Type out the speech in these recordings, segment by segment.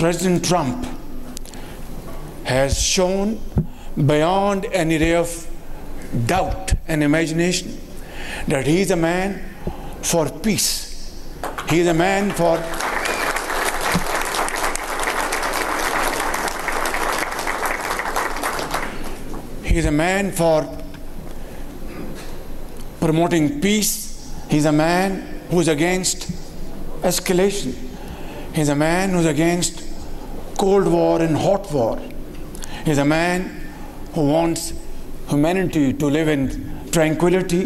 President Trump has shown beyond any ray of doubt and imagination that he is a man for peace. He is a man for promoting peace. He's a man who's against escalation. He's a man who's against cold war and hot war. He's a man who wants humanity to live in tranquility,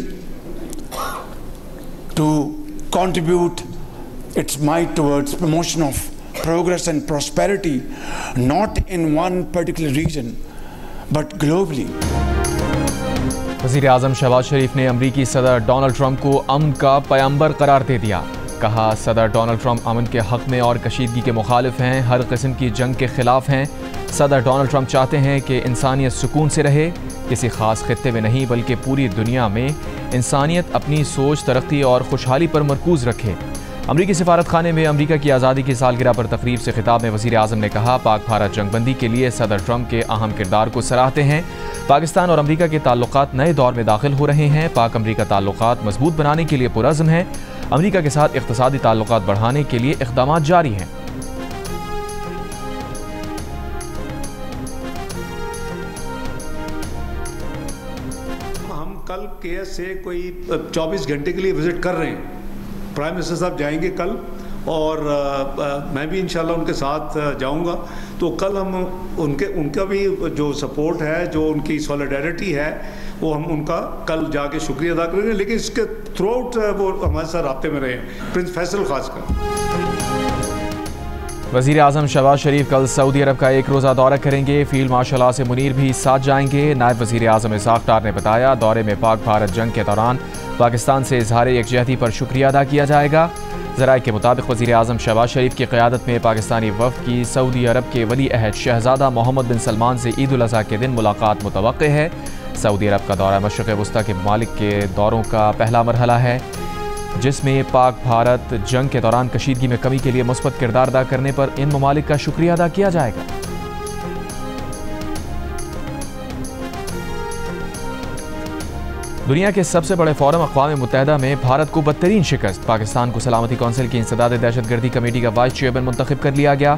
to contribute its might towards promotion of progress and prosperity, not in one particular region, but globally. वज़ीर आज़म शहबाज शरीफ ने अमरीकी सदर Donald Trump को अमन का पैगंबर करार दे दिया। कहा, सदर डोनाल्ड ट्रंप अमन के हक़ में और कशीदगी के मुखालिफ हैं, हर किस्म की जंग के ख़िलाफ़ हैं। सदर डोनाल्ड ट्रंप चाहते हैं कि इंसानियत सुकून से रहे, किसी ख़ास खित्ते में नहीं बल्कि पूरी दुनिया में इंसानियत अपनी सोच, तरक्की और खुशहाली पर मरकूज़ रखे। अमरीकी सिफारत खाने में अमरीका की आज़ादी की सालगिरह पर तकरीब से खिताब में वज़ीर आज़म ने कहा, पाक भारत जंगबंदी के लिए सदर ट्रंप के अहम किरदार को सराहते हैं। पाकिस्तान और अमरीका के ताल्लुकात नए दौर में दाखिल हो रहे हैं। पाक अमरीका ताल्लुकात मजबूत बनाने के लिए पुरअज़्म हैं। अमरीका के साथ इक़्तिसादी ताल्लुकात बढ़ाने के लिए इक़दामात जारी हैं। हम कल केएस से कोई 24 घंटे के लिए विजिट कर रहे हैं। प्राइम मिनिस्टर साहब जाएंगे कल और मैं भी इंशाल्लाह उनके साथ जाऊंगा। तो कल हम उनका भी जो सपोर्ट है, जो उनकी सॉलिडारिटी है, वो हम उनका कल जाके शुक्रिया अदा करेंगे। लेकिन इसके थ्रू आउट वो हमारे साथ राब्ते में रहे हैं, प्रिंस फैसल खासकर। वज़ीर आज़म शहबाज शरीफ कल सऊदी अरब का एक रोज़ा दौरा करेंगे। फील्ड मार्शल आसिम मुनीर भी साथ जाएंगे। नायब वज़ीर आज़म इसाक़ डार ने बताया, दौरे में पाक भारत जंग के दौरान पाकिस्तान से इजहार यकजहती पर शुक्रिया अदा किया जाएगा। ज़राए के मुताबिक वज़ीर आज़म शहबाज शरीफ की क़यादत में पाकिस्तानी वफ़द की सऊदी अरब के वली अहद शहज़ादा मोहम्मद बिन सलमान से ईद उल अज़हा के दिन मुलाकात मुतवक्के है। सऊदी अरब का दौरा मशरिक़ वस्ता के ममालिक के दौरों का पहला मरहला है, जिसमें पाक भारत जंग के दौरान कशीदगी में कमी के लिए मुस्बत किरदार अदा करने पर इन ममालिक का शुक्रिया अदा किया जाएगा। दुनिया के सबसे बड़े फोरम अक़वाम मुत्तहिदा में भारत को बदतरीन शिकस्त। पाकिस्तान को सलामती कौंसिल की इंसदाद दहशतगर्दी कमेटी का वाइस चेयरमैन मुंतखब कर लिया गया।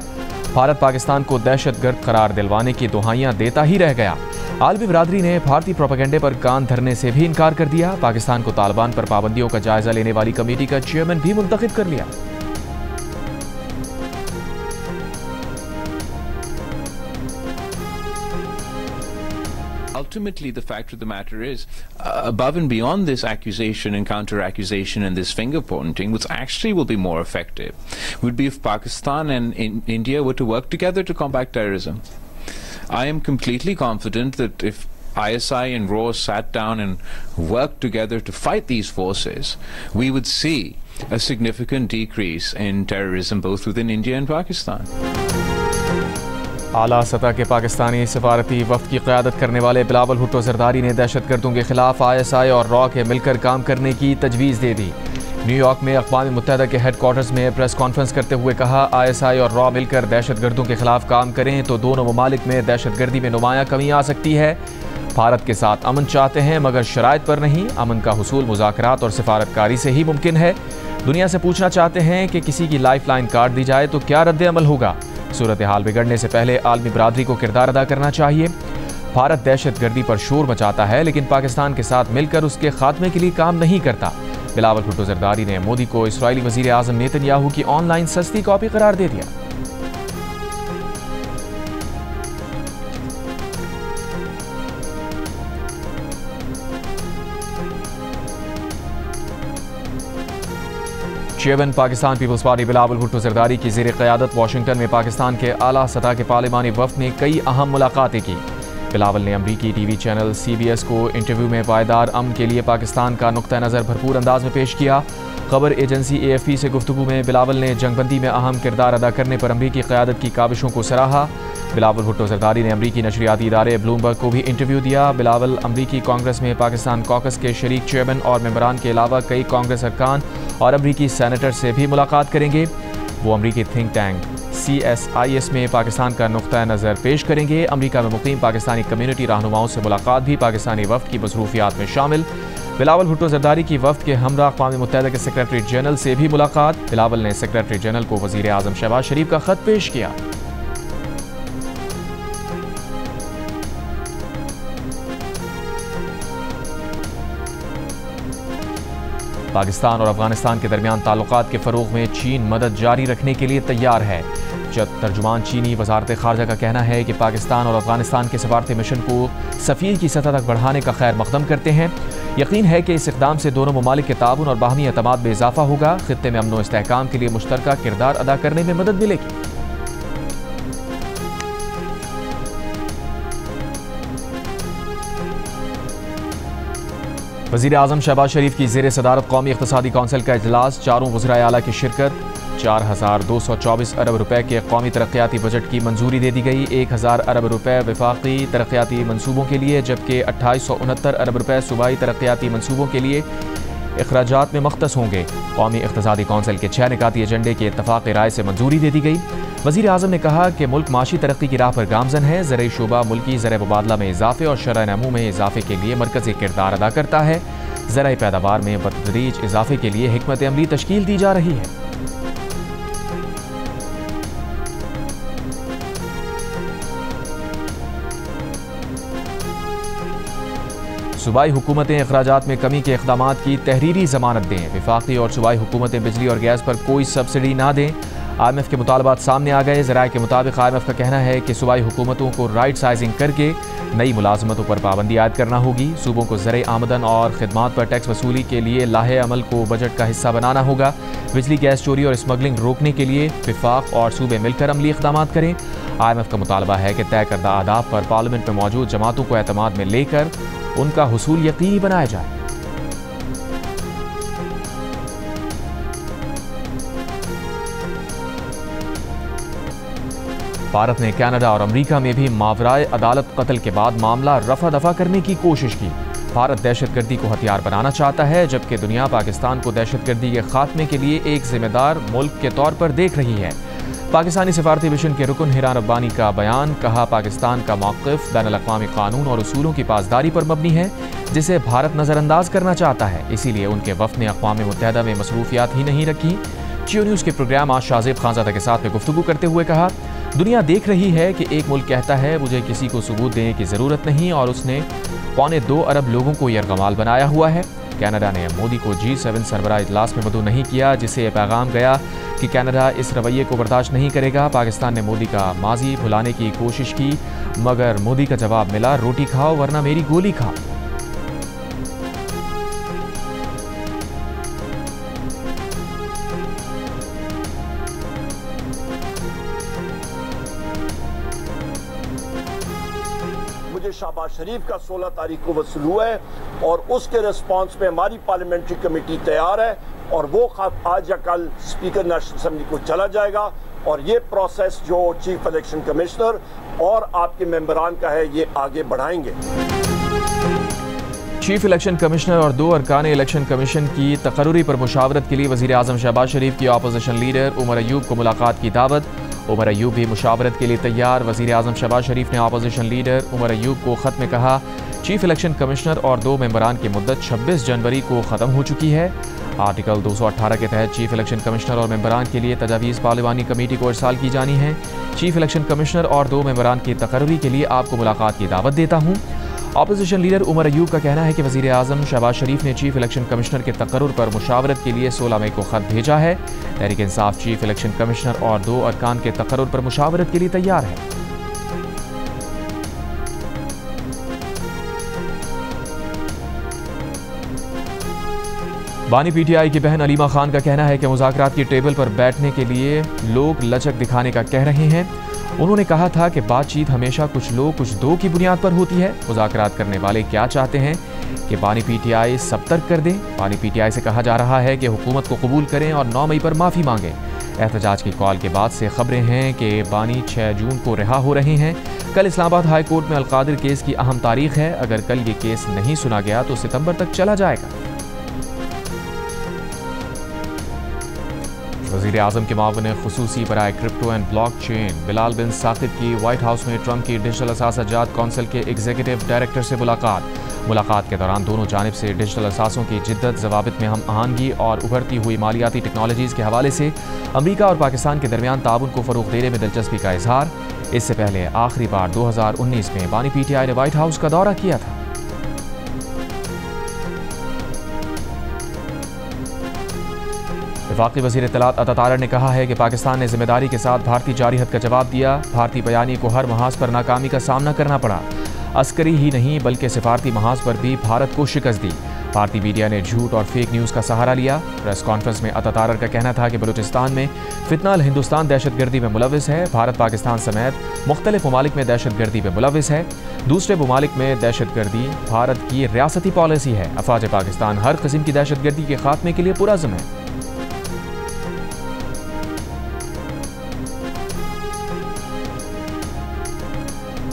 भारत पाकिस्तान को दहशतगर्द करार दिलवाने की दुहाइयां देता ही रह गया। आलमी बिरादरी ने भारतीय प्रोपेगेंडे पर कान धरने से भी इनकार कर दिया। पाकिस्तान को तालिबान पर पाबंदियों का जायजा लेने वाली कमेटी का चेयरमैन भी मुंतखब कर लिया। Ultimately, the fact of the matter is, above and beyond this accusation and counter-accusation and this finger-pointing, which actually will be more effective, would be if Pakistan and India were to work together to combat terrorism. I am completely confident that if ISI and RAW sat down and worked together to fight these forces, we would see a significant decrease in terrorism both within India and Pakistan. आला सतह के पाकिस्तानी सफारती वफ़द की क़यादत करने वाले बिलावल भुट्टो ज़रदारी ने दहशतगर्दों के खिलाफ ISI और रॉ के मिलकर काम करने की तजवीज़ दे दी। न्यूयॉर्क में अक़वाम मुत्तहिदा के हेड क्वार्टर्स में प्रेस कॉन्फ्रेंस करते हुए कहा, ISI और रॉ मिलकर दहशतगर्दों के खिलाफ काम करें तो दोनों ममालिक में दहशतगर्दी में नुमायाँ कमी आ सकती है। भारत के साथ अमन चाहते हैं मगर शराइत पर नहीं। अमन का हुसूल मुज़ाकरात और सिफारतकारी से ही मुमकिन है। दुनिया से पूछना चाहते हैं कि किसी की लाइफ लाइन काट दी जाए तो क्या रद्द अमल होगा। सूरत हाल बिगड़ने से पहले आलमी बरादरी को किरदार अदा करना चाहिए। भारत दहशतगर्दी पर शोर मचाता है लेकिन पाकिस्तान के साथ मिलकर उसके खात्मे के लिए काम नहीं करता। बिलावल भुट्टो ज़रदारी ने मोदी को इसराइली वज़ीर आज़म नेतन्याहू की ऑनलाइन सस्ती कॉपी करार दे दिया। Chairman Pakistan people's party Bilawal Bhutto Zardari की ज़ेर क़यादत वाशिंगटन में पाकिस्तान के आला सतह के पार्लिमानी वफ़द ने कई अहम मुलाकातें की। बिलावल ने अमरीकी TV चैनल CBS को इंटरव्यू में पायदार अमन के लिए पाकिस्तान का नुक्ता नज़र भरपूर अंदाज में पेश किया। खबर एजेंसी AFP से गुफ्तगू में बिलावल ने जंगबंदी में अहम किरदार अदा करने पर अमरीकी क़यादत की काविशों को सराहा। बिलावल भुट्टो ज़रदारी ने अमरीकी नशरियाती इदारे ब्लूमबर्ग को भी इंटरव्यू दिया। बिलावल अमरीकी कांग्रेस में पाकिस्तान कॉकस के शरीक चेयरमैन और मेंबरान के अलावा कई कांग्रेस अरकान और अमरीकी सेनेटर से भी मुलाकात करेंगे। वो अमरीकी थिंक टैंक CSIS में पाकिस्तान का नुक्ता नज़र पेश करेंगे। अमरीका में मुकीम पाकिस्तानी कम्यूनिटी रहनुमाओं से मुलाकात भी शवानी वफ्द की मसरूफियात में शामिल। बिलावल भुट्टो जरदारी की वफ्द के हमरा अक़वाम मुत्तहिदा के सेक्रेटरी जनरल से भी मुलाकात। बिलावल ने सेक्रेटरी जनरल को वज़ीर आज़म शहबाज शरीफ का खत पेश किया। पाकिस्तान और अफगानिस्तान के दरमियान ताल्लुकात के फ़रोग़ में चीन मदद जारी रखने के लिए तैयार है। जब तर्जुमान चीनी वज़ारत ख़ारजा का कहना है कि पाकिस्तान और अफगानिस्तान के सफारती मिशन को सफ़ीर की सतह तक बढ़ाने का खैर मक़दम करते हैं। यकीन है कि इस इक़दाम से दोनों ममालिक के ताउन और बाहमी एतमाद में इजाफ़ा होगा। ख़ित्ते में अमन व इस्तेहकाम के लिए मुश्तरका किरदार अदा करने में मदद मिलेगी। वज़ीर आज़म शहबाज शरीफ की ज़ेर सदारत कौमी इक़्तिसादी कौंसिल का इजलास, चारों वज़राए आला की शिरकत। 4224 अरब रुपए के कौमी तरक्याती बजट की मंजूरी दे दी गई। 1000 अरब रुपए वफाकी तरक्याती मनसूबों के लिए, जबकि 2869 अरब रुपए सूबाई तरक्याती मनसूबों के लिए अखराजात में मख्तस होंगे। कौमी इक़्तिसादी कौंसिल के 6 निकाती एजेंडे के इत्तफ़ाक़ राय से मंजूरी दे दी गई। वज़ीर आज़म ने कहा कि मुल्क माशी तरक्की की राह पर गामज़न है। ज़रई शोबा मुल्की ज़र मुबादला में इजाफ़े और शरह नमू में इजाफ़े के लिए मरकज़ी किरदार अदा करता है। ज़राई पैदावार में बतदरीज इजाफ़े के लिए हिकमत अमली तश्कील दी जा रही है। सूबाई हुकूमतें अखराजात में कमी के इक़दामात की तहरीरी ज़मानत दें। वफाकी और सूबाई हुकूमतें बिजली और गैस पर कोई सब्सिडी ना दें। IMF के मुतालबात सामने आ गए। ज़राए के मुताबिक IMF का कहना है कि सूबाई हुकूमतों को राइट साइजिंग करके नई मुलाजमतों पर पाबंदी आयद करना होगी। सूबों को ज़र आमदन और खिदमात पर टैक्स वसूली के लिए लाहे अमल को बजट का हिस्सा बनाना होगा। बिजली गैस चोरी और स्मगलिंग रोकने के लिए वफाक और सूबे मिलकर अमली इक़दामात करें। IMF का मुतालबा है कि तय करदा आदाब पर पार्लियामेंट में मौजूद जमातों को एतमाद में लेकर उनका हुसूल यकीनी बनाया जाए। भारत ने कनाडा और अमेरिका में भी मावराए अदालत कत्ल के बाद मामला रफा दफा करने की कोशिश की। भारत दहशतगर्दी को हथियार बनाना चाहता है, जबकि दुनिया पाकिस्तान को दहशतगर्दी के खात्मे के लिए एक जिम्मेदार मुल्क के तौर पर देख रही है। पाकिस्तानी सफारती मिशन के रुकन हिरान रब्बानी का बयान, कहा पाकिस्तान का मौक़िफ़ बैनुल-अक़वामी कानून और उसूलों की पासदारी पर मबनी है, जिसे भारत नज़रअंदाज करना चाहता है। इसीलिए उनके वफ़द ने अक़वाम मुत्तहिदा में मसरूफियात ही नहीं रखी। जियो न्यूज़ के प्रोग्राम आज शाहज़ेब खानज़ादा के साथ में गुफ्तगू करते हुए कहा, दुनिया देख रही है कि एक मुल्क कहता है मुझे किसी को सबूत देने की ज़रूरत नहीं, और उसने 2.25 अरब लोगों को यरगमाल बनाया हुआ है। कनाडा ने मोदी को G7 सरबराह इजलास में मदऊ नहीं किया, जिससे यह पैगाम गया कि कनाडा इस रवैये को बर्दाश्त नहीं करेगा। पाकिस्तान ने मोदी का माजी भुलाने की कोशिश की, मगर मोदी का जवाब मिला, रोटी खाओ वरना मेरी गोली खाओ। शहबाज शरीफ का 16 तारीख को वसूल हुआ है और उसके रिस्पांस में हमारी पार्लियामेंट्री कमेटी तैयार है और वो खत आज या कल स्पीकर नेशनल असेंबली को चला जाएगा। और ये प्रोसेस जो चीफ इलेक्शन कमिश्नर और आपके मेंबरान का है, ये आगे बढ़ाएंगे। चीफ इलेक्शन कमिश्नर और 2 अरकान इलेक्शन कमीशन की तकर्रुरी पर मुशावरत के लिए वज़ीर आज़म शहबाज शरीफ की अपोजिशन लीडर उमर अयूब को मुलाकात की दावत। उमर अयूब भी मुशावरत के लिए तैयार। वज़ीर आज़म शहबाज शरीफ ने अपोजिशन लीडर उमर अयूब को ख़त में कहा, चीफ इलेक्शन कमिश्नर और 2 मेंबरान की मुद्दत 26 जनवरी को ख़त्म हो चुकी है। आर्टिकल 218 के तहत चीफ इलेक्शन कमिश्नर और मेंबरान के लिए तजावीज़ पार्लिमानी कमेटी को इरसाल की जानी है। चीफ इलेक्शन कमिश्नर और 2 मेंबरान की तकर्रुरी के लिए आपको मुलाकात की दावत देता हूँ। अपोजिशन लीडर उमर अयूब का कहना है कि वज़ीर आज़म शहबाज शरीफ ने चीफ इलेक्शन कमिश्नर के तकर्रुर पर मुशावरत के लिए 16 मई को ख़त भेजा है। Tehreek Insaf chief election commissioner और 2 अरकान के तकर्रुर पर मुशावरत के लिए तैयार है। बानी PTI की बहन अलीमा खान का कहना है कि मुज़ाकरात की टेबल पर बैठने के लिए लोग लचक दिखाने का कह रहे हैं। उन्होंने कहा था कि बातचीत हमेशा कुछ लोग कुछ दो की बुनियाद पर होती है। मुज़ाकरात करने वाले क्या चाहते हैं कि बानी PTI सब तर्क कर दें। बानी PTI से कहा जा रहा है कि हुकूमत को कबूल करें और 9 मई पर माफ़ी मांगें। एहतजाज की कॉल के बाद से खबरें हैं कि बानी 6 जून को रिहा हो रहे हैं। कल इस्लामाबाद हाई कोर्ट में अलकादिर केस की अहम तारीख है। अगर कल ये केस नहीं सुना गया तो सितंबर तक चला जाएगा। वज़ीर आज़म के मावन ख़ुसूसी बराए crypto and blockchain Bilal bin Saqib की वाइट हाउस में ट्रंप की डिजिटल असासाजात कौंसिल के एग्जीक्यूटिव डायरेक्टर से मुलाकात के दौरान दोनों जानिब से डिजिटल असासों की जिद्दत, ज़वाबित में हम आहंगी और उभरती हुई मालियाती टेक्नोलॉजीज़ के हवाले से अमरीका और पाकिस्तान के दरमियान ताउन को फ़रोग़ देने में दिलचस्पी का इजहार। इससे पहले आखिरी बार 2019 में बानी PTI ने व्हाइट हाउस का दौरा किया था। वफाकी वज़ीर इत्तलात अता तारड़ ने कहा है कि पाकिस्तान ने जिम्मेदारी के साथ भारतीय जारिहत का जवाब दिया। भारतीय बयानी को हर महाज पर नाकामी का सामना करना पड़ा। अस्करी ही नहीं बल्कि सिफारती महाज पर भी भारत को शिकस्त दी। भारतीय मीडिया ने झूठ और फेक न्यूज़ का सहारा लिया। प्रेस कॉन्फ्रेंस में अता तारड़ का कहना था कि बलूचिस्तान में फितना अल हिंदुस्तान दहशतगर्दी में मुलविस है। भारत पाकिस्तान समेत मुख्तलिफ ममालिक में दहशतगर्दी में मुलविस है। दूसरे ममालिक में दहशतगर्दी भारत की रियासती पॉलिसी है। अफवाज पाकिस्तान हर किस्म की दहशतगर्दी के खात्मे के लिए पुरअज़्म है।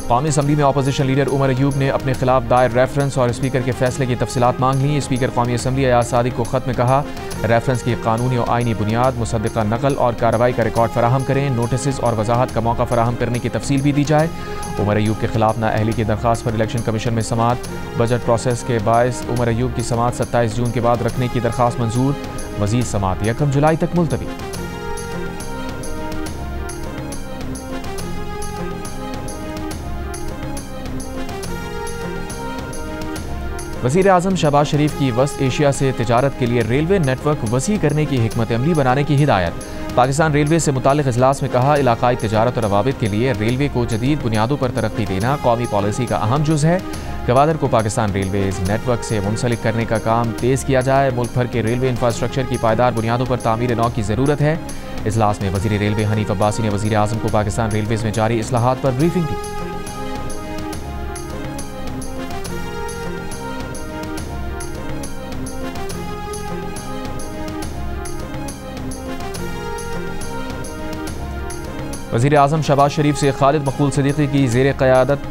कौमी असम्बली में अपोजिशन लीडर उमर अयूब ने अपने खिलाफ दायर रेफरेंस और स्पीकर के फैसले की तफसीलात मांग ली। स्पीकर कौमी असम्बली अयाज सादिक को खत में कहा, रेफरेंस की कानूनी और आइनी बुनियाद, मुसद्दिक़ा नकल और कार्रवाई का रिकॉर्ड फराहम करें। नोटिस और वजाहत का मौका फराहम करने की तफसील भी दी जाए। उमर अयूब के खिलाफ नाअहली की दरख्वास्त पर इलेक्शन कमीशन में समाअत। बजट प्रोसेस के बायस उमर अयूब की समाअत 27 जून के बाद रखने की दरख्वास्त मंजूर। मजीद समाअत 1 जुलाई तक मुलतवी। वज़ीर आज़म शहबाज शरीफ की वस्त एशिया से तिजारत के लिए रेलवे नेटवर्क वसी करने की हिकमत अमली बनाने की हिदायत। पाकिस्तान रेलवे से मुताल्लिक़ इजलास में कहा, इलाकाई तिजारत और रवाबित के लिए रेलवे को जदीद बुनियादों पर तरक्की देना कौमी पॉलिसी का अहम जुज़ है। गवादर को पाकिस्तान रेलवेज नेटवर्क से मुंसलिक करने का काम तेज़ किया जाए। मुल्क भर के रेलवे इंफ्रास्ट्रक्चर की पायदार बुनियादों पर तामीर नौ की ज़रूरत है। इजलास में वज़ीर रेलवे हनीफ अब्बासी ने वज़ीर आज़म को पाकिस्तान रेलवेज में जारी इस्लाहात पर ब्रीफिंग दी। वज़ीर आज़म शहबाज शरीफ से खालिद मकबूल सिद्दीकी की ज़ेर क़यादत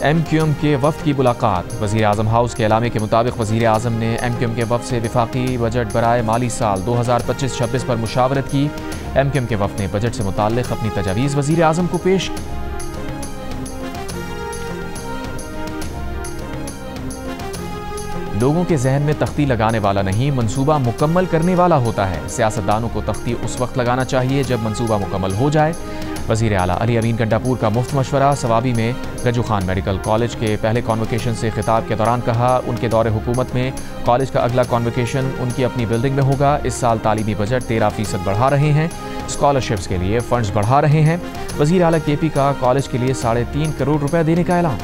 MQM के वफ़द की मुलाकात। वज़ीर आज़म हाउस के एलामे के मुताबिक वज़ीर आज़म ने MQM के वफ़द से वफाकी बजट बराए माली साल 2025-26 पर मुशावरत की। MQM के वफ़द ने बजट से मुताल्लिक़ अपनी तजावीज़ वज़ीर आज़म को पेश की। लोगों के जहन में तख्ती लगाने वाला नहीं, मंसूबा मुकम्मल करने वाला होता है। सियासतदानों को तख्ती उस वक्त लगाना चाहिए जब मंसूबा मुकम्मल हो जाए। वज़ीर आला अली अमीन गंडापुर का मुफ्त मशवरा। सवाबी में गजू खान मेडिकल कॉलेज के पहले कॉन्वोकेशन से खिताब के दौरान कहा, उनके दौरे हुकूमत में कॉलेज का अगला कॉन्वोकेशन उनकी अपनी बिल्डिंग में होगा। इस साल तालीमी बजट 13% बढ़ा रहे हैं। स्कॉलरशिप्स के लिए फंड्स बढ़ा रहे हैं। वज़ीर आला KP का कॉलेज के लिए 3.5 करोड़ रुपए देने का ऐलान।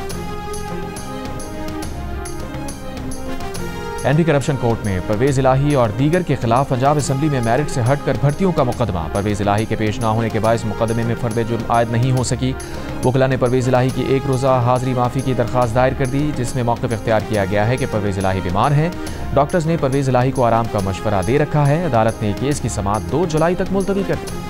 एंटी करप्शन कोर्ट में परवेज़ इलाही और दीगर के खिलाफ पंजाब असम्बली में मेरिट से हटकर भर्तियों का मुकदमा। परवेज़ इलाही के पेश न होने के बायस मुकदमे में फर्द जुर्म आयद नहीं हो सकी। वकला ने परवेज़ इलाही की 1 रोज़ा हाज़री माफ़ी की दरख्वास्त दायर कर दी, जिसमें मौक़िफ़ इख्तियार किया गया है कि परवेज़ इलाही बीमार हैं। डॉक्टर्स ने परवेज़ इलाही को आराम का मशवरा दे रखा है। अदालत ने केस की समाअत 2 जुलाई तक मुलतवी कर दी।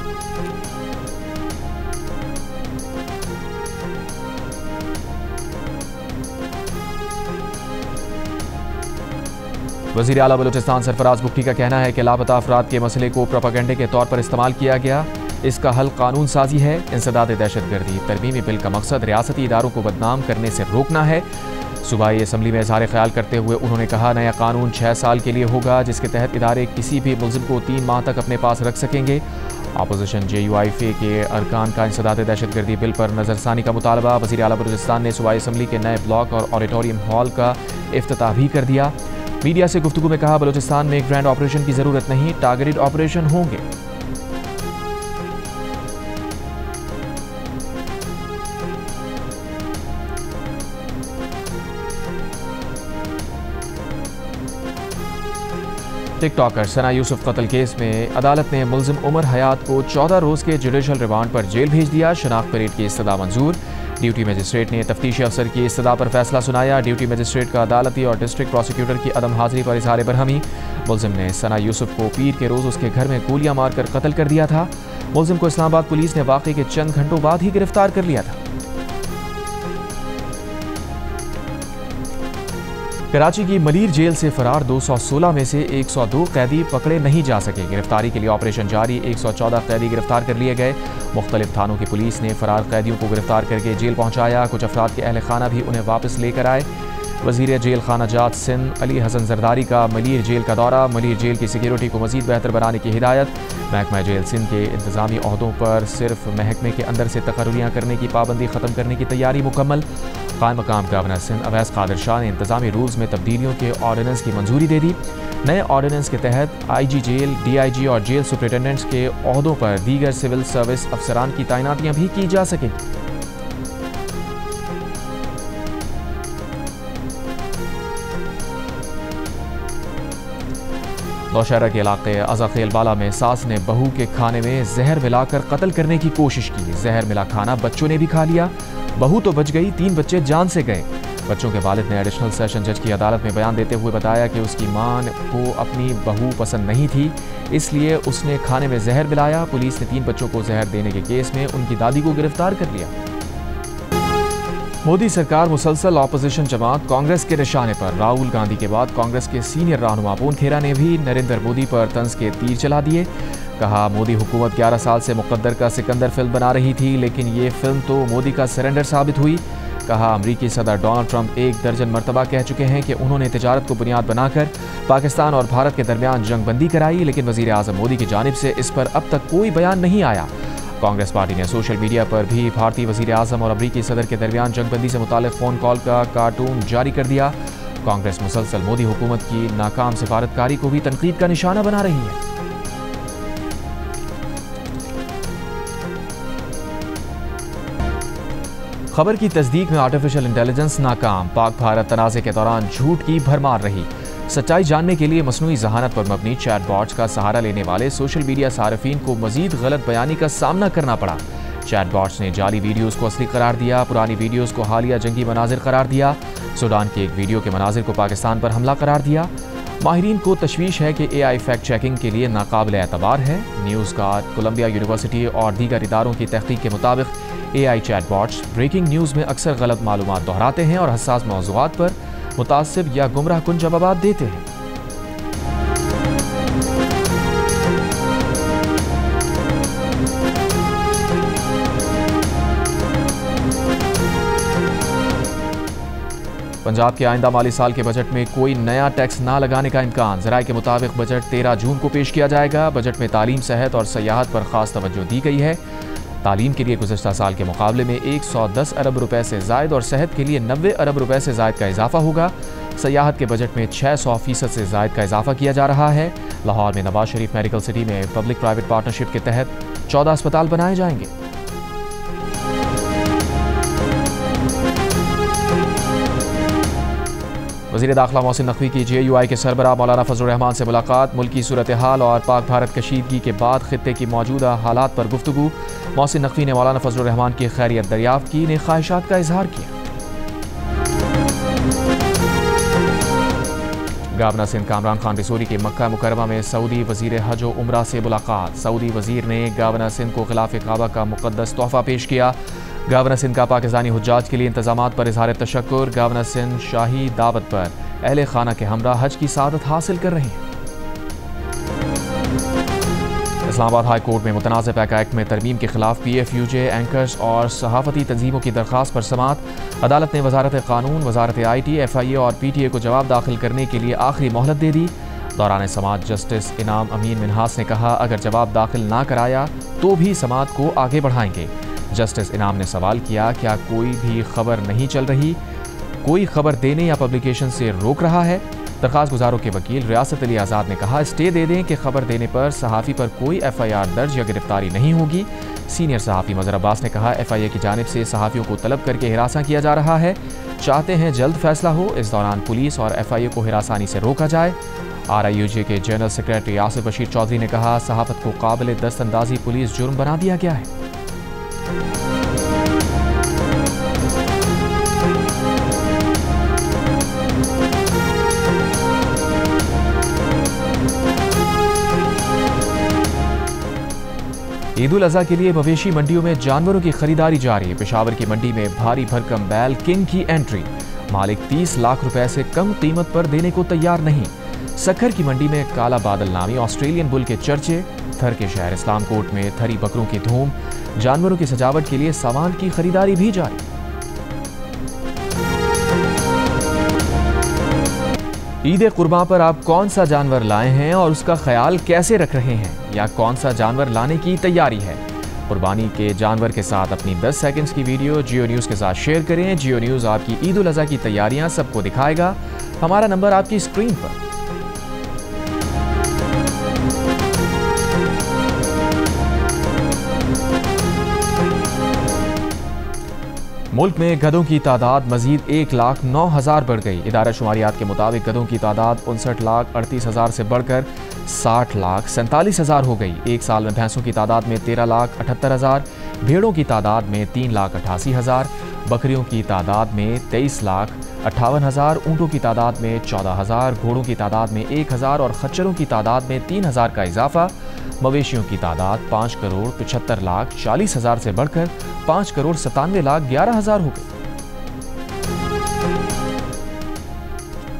वज़ीर आला बलूचिस्तान सरफराज बुख्टी का कहना है कि लापता अफराद के मसले को प्रोपेगेंडे के तौर पर इस्तेमाल किया गया। इसका हल कानून साजी है। इंसदाद दहशतगर्दी तरमीमी बिल का मकसद रियासती इदारों को बदनाम करने से रोकना है। सूबाई असम्बली में इज़हार ख्याल करते हुए उन्होंने कहा, नया कानून 6 साल के लिए होगा, जिसके तहत इदारे किसी भी मुल्ज़िम को 3 माह तक अपने पास रख सकेंगे। अपोजिशन JUIFA के अरकान का इंसदाद दहशतगर्दी बिल पर नज़रसानी का मुतालबा। वज़ीर आला बलूचिस्तान ने सूबाई असम्बली के नए ब्लॉक और ऑडिटोरियम हॉल का इफ्तिताह भी कर दिया। मीडिया से गुफ्तगू में कहा, बलूचिस्तान में एक ग्रैंड ऑपरेशन की ज़रूरत नहीं, टारगेटेड ऑपरेशन होंगे। टिकटॉकर सना यूसुफ कत्ल केस में अदालत ने मुल्जिम उमर हयात को 14 रोज़ के जुडिशल रिमांड पर जेल भेज दिया। शनाख्त परेड की इस्तदा मंजूर। ड्यूटी मजिस्ट्रेट ने तफ्तीशी अफसर की इस्तदा पर फैसला सुनाया। ड्यूटी मजिस्ट्रेट का अदालती और डिस्ट्रिक्ट प्रोसिक्यूटर की अदम हाजिरी पर इजहार बरहमी। मुल्जिम ने सना यूसुफ को पीर के रोज़ उसके घर में गोलियां मारकर कत्ल कर दिया था। मुल्जिम को इस्लामाबाद पुलिस ने वाक़े के चंद घंटों बाद ही गिरफ्तार कर लिया था। कराची की मलीर जेल से फरार 216 में से 102 कैदी पकड़े नहीं जा सके। गिरफ्तारी के लिए ऑपरेशन जारी, 114 कैदी गिरफ्तार कर लिए गए। मुख्तलिफ थानों की पुलिस ने फरार कैदियों को गिरफ्तार करके जेल पहुंचाया। कुछ अफराद के अहल खाना भी उन्हें वापस लेकर आए। वज़ीर जेल खाना जात सिंध अली हसन जरदारी का मलीर जेल का दौरा, मलीर जेल की सिक्योरिटी को मज़ीद बेहतर बनाने की हिदायत। महकमा जेल सिंध के इंतज़ामी अहदों पर सिर्फ महकमे के अंदर से तकर्रियाँ करने की पाबंदी ख़त्म करने की तैयारी मुकम्मल। कायम मकाम गवर्नर सिंध अवैस कादिर शाह ने इंतज़ामी रूल्स में तब्दीलियों के ऑर्डिनेंस की मंजूरी दे दी। नए ऑर्डिनेंस के तहत IG जेल, DIG और जेल सुपरिटेंडेंट्स के अहदों पर दीगर सिविल सर्विस अफसरान की तैनातियाँ भी की जा सकेंगी। नौशहरा के इलाके अज़ाखेल बाला में सास ने बहू के खाने में जहर मिलाकर कत्ल करने की कोशिश की। जहर मिला खाना बच्चों ने भी खा लिया। बहू तो बच गई, 3 बच्चे जान से गए। बच्चों के वालिद ने एडिशनल सेशन जज की अदालत में बयान देते हुए बताया कि उसकी मां को अपनी बहू पसंद नहीं थी, इसलिए उसने खाने में जहर मिलाया। पुलिस ने 3 बच्चों को जहर देने के केस में उनकी दादी को गिरफ्तार कर लिया। मोदी सरकार मुसलसल ऑपोजिशन जमात कांग्रेस के निशाने पर। राहुल गांधी के बाद कांग्रेस के सीनियर रहनुमा पून खेरा ने भी नरेंद्र मोदी पर तंज के तीर चला दिए। कहा, मोदी हुकूमत 11 साल से मुकद्दर का सिकंदर फिल्म बना रही थी, लेकिन ये फिल्म तो मोदी का सरेंडर साबित हुई। कहा, अमरीकी सदर डोनाल्ड ट्रंप 1 दर्जन मरतबा कह चुके हैं कि उन्होंने तिजारत को बुनियाद बनाकर पाकिस्तान और भारत के दरमियान जंगबंदी कराई, लेकिन वज़ीर आज़म मोदी की जानिब से इस पर अब तक कोई बयान नहीं आया। कांग्रेस पार्टी ने सोशल मीडिया पर भी भारतीय वज़ीर आज़म और अमरीकी सदर के दरमियान जंगबंदी से मुताल्लिक़ फ़ोन कॉल का कार्टून जारी कर दिया। कांग्रेस मुसलसल मोदी हुकूमत की नाकाम सिफारतकारी को भी तनकीद का निशाना बना रही है। खबर की तस्दीक में आर्टिफिशियल इंटेलिजेंस नाकाम। पाक भारत तनाज़े के दौरान झूठ की भरमार रही। सच्चाई जानने के लिए मसनूई जहानत पर मबनी चैटबॉट्स का सहारा लेने वाले सोशल मीडिया सार्फिन को मजीद गलत बयानी का सामना करना पड़ा। चैटबॉट्स ने जाली वीडियोस को असली करार दिया, पुरानी वीडियोस को हालिया जंगी मनाजिर करार दिया, सूडान के एक वीडियो के मनाजिर को पाकिस्तान पर हमला करार दिया। माहिरीन को तशवीश है कि AI फैक्ट चेकिंग के लिए नाकाबिल एतबार है। न्यूज़ गार्ड, कोलंबिया यूनिवर्सिटी और दीगर इदारों की तहकीक के मुताबिक AI चैटबॉट्स ब्रेकिंग न्यूज़ में अक्सर गलत मालूमात दोहराते हैं और हसास मौज़ूआत पर मुतासिब या गुमराह कुन जवाब देते हैं। पंजाब के आइंदा माली साल के बजट में कोई नया टैक्स ना लगाने का इम्कान। ज़राए के मुताबिक बजट 13 जून को पेश किया जाएगा। बजट में तालीम, सेहत और सयाहत पर खास तवज्जो दी गई है। तालीम के लिए गुज़श्ता साल के मुकाबले में 110 अरब रुपए से ज़ायद और सेहत के लिए 90 अरब रुपए से ज़ायद का इजाफा होगा। सयाहत के बजट में 600% से ज़ायद का इजाफा किया जा रहा है। लाहौर में नवाज शरीफ मेडिकल सिटी में पब्लिक प्राइवेट पार्टनरशिप के तहत 14 अस्पताल बनाए जाएंगे। वज़ीर दाखिला मोहसिन नकवी की JUI के सरबराह मौलाना फजलुर रहमान से मुलाकात। मुल्की सूरत हाल और पाक भारत कशीदगी के बाद खित्ते की मौजूदा हालात पर गुफ्तगू। मोहसिन नकवी ने मौलाना फजलुर रहमान की खैरियत दरियाफ्त की, ने ख्वाहिशात का इजहार किया। गवर्नर सिंध कामरान खान रिसोरी की मक्का मुकरमा में सऊदी वज़ीर हज व उमरा से मुलाकात। सऊदी वज़ीर ने गवर्नर सिंध को खिलाफ काबा का मुक़द्दस तोहफ़ा पेश किया। गवर्नर सिंध का पाकिस्तानी हुज्जाज के लिए इंतजामात पर इजहार तशक्कुर। गवर्नर सिंध शाही दावत पर अहले खाना के हमरा हज की सादत हासिल कर रहे हैं। इस्लामाबाद हाई कोर्ट में मुतनाज़ पैक एक्ट में तरमीम के खिलाफ PFUJ, एंकर्स और सहाफ़ती तंजीमों की दरख्वास्त पर समात। अदालत ने वजारत कानून, वजारत IT, FIA और PTA को जवाब दाखिल करने के लिए आखिरी मोहलत दे दी। दौरान समात जस्टिस इनाम अमीन मिनहास ने कहा, अगर जवाब दाखिल ना कराया तो भी समात को आगे बढ़ाएंगे। जस्टिस इनाम ने सवाल किया, क्या कोई भी खबर नहीं चल रही, कोई खबर देने या पब्लिकेशन से रोक रहा है? दरख्वास्त गुजारों के वकील रियासत अली आज़ाद ने कहा, स्टे दे दें कि खबर देने पर सहाफ़ी पर कोई FIR दर्ज या गिरफ्तारी नहीं होगी। सीनियर सहाफ़ी मज़हर अब्बास ने कहा, FIA की जानिब से सहाफ़ियों को तलब करके हिरासा किया जा रहा है, चाहते हैं जल्द फैसला हो। इस दौरान पुलिस और FIA को हिरासानी से रोका जाए। RIUJ के जनरल सेक्रेटरी आसिफ बशीर चौधरी ने कहा, सहाफ़त को काबिल दस्तअंदाज़ी पुलिस जुर्म बना दिया गया है। ईद उल अज़हा के लिए मवेशी मंडियों में जानवरों की खरीदारी जारी। पेशावर की मंडी में भारी भरकम बैल किंग की एंट्री। मालिक 30 लाख रुपए से कम कीमत पर देने को तैयार नहीं। सक्खर की मंडी में काला बादल नामी ऑस्ट्रेलियन बुल के चर्चे। थर के शहर इस्लामकोट में थरी बकरों की धूम। जानवरों की सजावट के लिए सामान की खरीदारी भी जारी। ईद कुर्बान पर आप कौन सा जानवर लाए हैं और उसका ख्याल कैसे रख रहे हैं, या कौन सा जानवर लाने की तैयारी है? कुर्बानी के जानवर के साथ अपनी 10 सेकंड्स की वीडियो जियो न्यूज़ के साथ शेयर करें। जियो न्यूज़ आपकी ईद उल अज़हा की तैयारियां सबको दिखाएगा। हमारा नंबर आपकी स्क्रीन पर। मुल्क में गधों की तादाद मजीद 1,09,000 बढ़ गई। इदारा शुमारियात के मुताबिक गधों की तादाद 59,38,000 से बढ़कर 60,47,000 हो गई। एक साल में भैंसों की तादाद में 13,78,000, भेड़ों की तादाद में 3,88,000, बकरियों की तादाद में 23,58,000, ऊँटों की तादाद में 14,000, घोड़ों की तादाद में 1,000 और खच्चरों की तादाद में 3,000 का इजाफा। मवेशियों की तादाद 5,75,40,000 से बढ़कर 5,97,11,000 हो गई।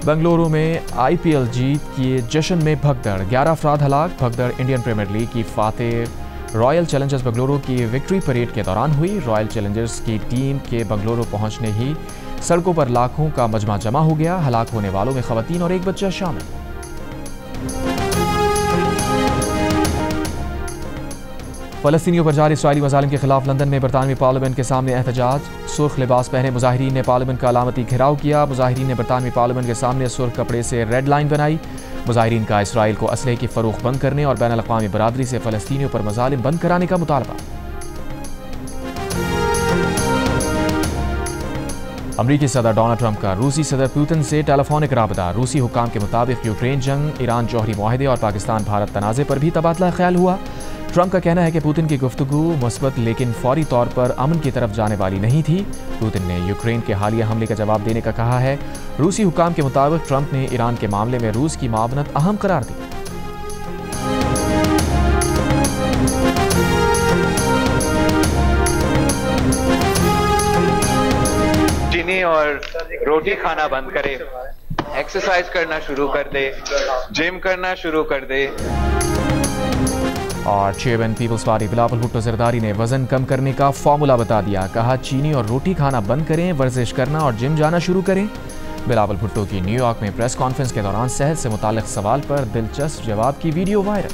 बेंगलुरु में IPL जीत के जश्न में भगदड़, 11 अफराद हलाक। भगदड़ इंडियन प्रीमियर लीग की फातेह रॉयल चैलेंजर्स बेंगलुरु की विक्ट्री परेड के दौरान हुई। रॉयल चैलेंजर्स की टीम के बेंगलुरु पहुंचने ही सड़कों पर लाखों का मजमा जमा हो गया। हलाक होने वालों में खवातीन और एक बच्चा शामिल। फ़लस्तीनियों पर जारी इसराइली मज़ालिम के खिलाफ लंदन में बरतानवी पार्लियामेंट के सामने एहतजाज। सुर्ख लिबास पहने मुजाहिरीन ने पार्लियामेंट का अलामती घेराव किया। मुजाहिरीन ने बरतानवी पार्लियामेंट के सामने सुर्ख कपड़े से रेड लाइन बनाई। मुजाहिरीन का इसराइल को असलहे की फ़रोख्त बंद करने और बैनुल अक़वामी बरादरी से फ़लस्तीनियों पर मज़ालिम बंद कराने का मुतालबा। अमरीकी सदर डोनाल्ड ट्रंप का रूसी सदर पुतिन से टेलीफोनिक राबता। रूसी हुक्काम के मुताबिक यूक्रेन जंग, ईरान जौहरी मुआहदे और पाकिस्तान भारत तनाज़े पर भी तबादला ख्याल हुआ। ट्रंप का कहना है कि पुतिन की गुफ्तगू मुस्बत लेकिन फौरी तौर पर अमन की तरफ जाने वाली नहीं थी। पुतिन ने यूक्रेन के हालिया हमले का जवाब देने का कहा है। रूसी हुक्काम के मुताबिक ट्रंप ने ईरान के मामले में रूस की मावनत अहम करार दी। चीनी और रोटी खाना बंद करे, एक्सरसाइज करना शुरू कर दे, जिम करना शुरू कर दे। और chairman people's party Bilawal Bhutto Zardari ने वजन कम करने का फॉर्मूला बता दिया। कहा चीनी और रोटी खाना बंद करें, वर्जिश करना और जिम जाना शुरू करें। बिलावल भुट्टो की न्यूयॉर्क में प्रेस कॉन्फ्रेंस के दौरान सेहत से मुताल्लिक सवाल पर दिलचस्प जवाब की वीडियो वायरल।